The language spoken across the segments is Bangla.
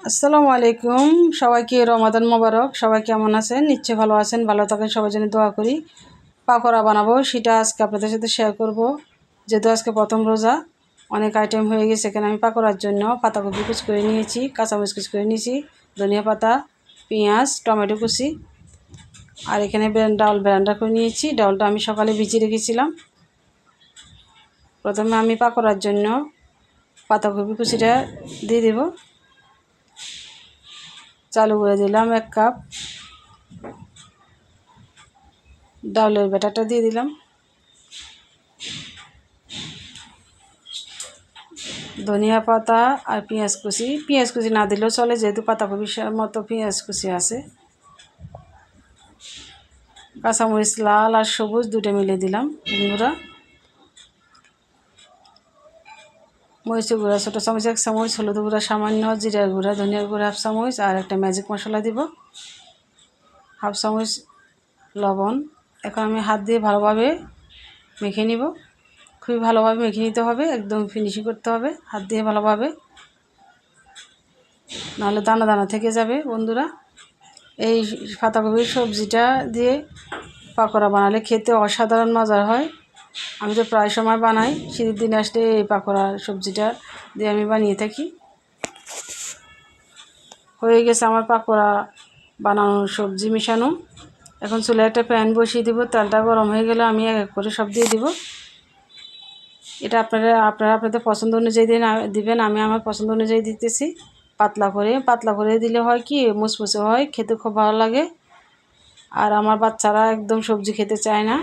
আসসালামু আলাইকুম। সবাইকে রমাদান মোবারক। সবাই কেমন আছেন? নিশ্চয়ই ভালো আছেন। ভালো থাকেন, সবার জন্য দোয়া করি। পাকোড়া বানাবো, সেটা আজকে আপনাদের সাথে শেয়ার করব। যেহেতু আজকে প্রথম রোজা, অনেক আইটেম হয়ে গেছে। এখানে আমি পাকোড়ার জন্য পাতাকপি কুচি করে নিয়েছি, কাঁচামরিচ কুচি করে নিয়েছি, ধনিয়া পাতা, পেঁয়াজ, টমেটো কুচি, আর এখানে ডাউল ব্লেন্ডার করে নিয়েছি। ডাউলটা আমি সকালে ভিজিয়ে রেখেছিলাম। প্রথমে আমি পাকোড়ার জন্য পাতাকপি কুচিটা দিয়ে দেব। চালু করে দিলাম 1 কাপ। ডাউলের ব্যাটারটা দিয়ে দিলাম। ধনিয়া পাতা আর পেঁয়াজ কুচি না দিলেও চলে, যেহেতু পাতাকপির মতো পেঁয়াজ কুচি আছে। কাঁচামরিচ লাল আর সবুজ দুটো মিলে দিলাম। গুঁড়া মরিচের গুঁড়া ছোটো চামচ 1 চামচ, হলুদ গুঁড়া সামান্য, জিরার গুঁড়া, ধনিয়ার গুঁড়া 1/2 চামচ, আর একটা ম্যাজিক মশলা দিব 1/2 চামচ, লবণ। এখন আমি হাত দিয়ে ভালোভাবে মেখে নিব। খুবই ভালোভাবে মেখে নিতে হবে, একদম ফিনিশিং করতে হবে হাত দিয়ে ভালোভাবে, নাহলে দানা দানা থেকে যাবে। বন্ধুরা, এই পাতাকপির সবজিটা দিয়ে পাকোড়া বানালে খেতে অসাধারণ মজার হয়। আমি তো প্রায় সময় বানাই, শীতের দিনে আসলে এই পাকোড়া সবজিটা দিয়ে আমি বানিয়ে থাকি। হয়ে গেছে আমার পাকোড়া বানানোর সবজি মেশানো। এখন চুলায় একটা প্যান বসিয়ে দিব। তেলটা গরম হয়ে গেলে আমি এক এক করে সব দিয়ে দিব। এটা আপনারা আপনাদের পছন্দ অনুযায়ী দিবেন। আমি আমার পছন্দ অনুযায়ী দিতেছি। পাতলা করে দিলে হয় কি, মুচমুচে হয়, খেতে খুব ভালো লাগে। আর আমার বাচ্চারা একদম সবজি খেতে চায় না।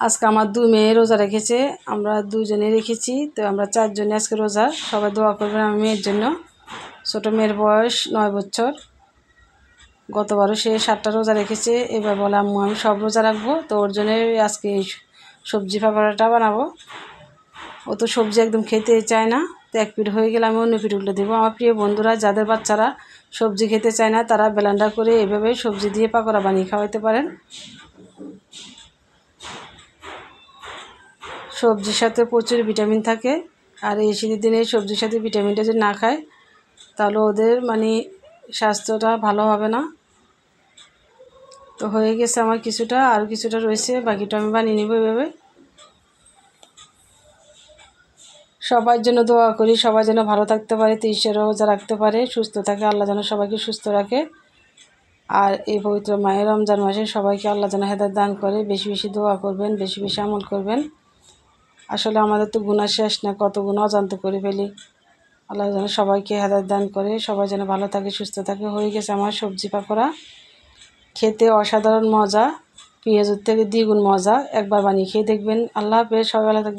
আজকে আমার 2 মেয়ে রোজা রেখেছে, আমরা 2 জনে রেখেছি, তো আমরা 4 জনে আজকে রোজা। সবাই দোয়া করবেন আমার মেয়ের জন্য। ছোটো মেয়ের বয়স 9 বছর। গতবারও সে 7টা রোজা রেখেছে। এবার বলে আম্মু আমি সব রোজা রাখবো, তো ওর জন্য আজকে এই সবজি পাকোড়াটা বানাবো। ও তো সবজি একদম খেতে চায় না, তো 1 পিঠ হয়ে গেলে আমি অন্য পিঠ উল্টে দেবো। আমার প্রিয় বন্ধুরা, যাদের বাচ্চারা সবজি খেতে চায় না, তারা ব্লেন্ডার করে এভাবে সবজি দিয়ে পাকোড়া বানিয়ে খাওয়াতে পারেন। সবজির সাথে প্রচুর ভিটামিন থাকে, আর এই শীতের দিনে সবজির সাথে ভিটামিনটা যদি না খায়, তাহলে ওদের স্বাস্থ্যটা ভালো হবে না। তো হয়ে গেছে আমার কিছুটা, আর কিছুটা রয়েছে, বাকিটা আমি বানিয়ে নেব এভাবে। সবার জন্য দোয়া করি, সবাই যেন ভালো থাকতে পারে, 30 রোজা রাখতে পারে, সুস্থ থাকে। আল্লাহ যেন সবাইকে সুস্থ রাখে। আর এই পবিত্র মাহে রমজান মাসে সবাইকে আল্লাহ যেন হেদায়েত দান করে। বেশি বেশি দোয়া করবেন, বেশি বেশি আমল করবেন। আসলে আমাদের তো গুনাহ শেষ না, কত গুনাহ অজান্তে করে ফেলি। আল্লাহ যেন সবাইকে হেদায়েত দান করে, সবাই যেন ভালো থাকে, সুস্থ থাকে। হয়ে গেছে আমার সবজি পাকোড়া, খেতে অসাধারণ মজা, পেঁয়াজের থেকে দ্বিগুণ মজা। একবার বানিয়ে খেয়ে দেখবেন। আল্লাহ হাফেজ, সবাই ভালো থাকবেন।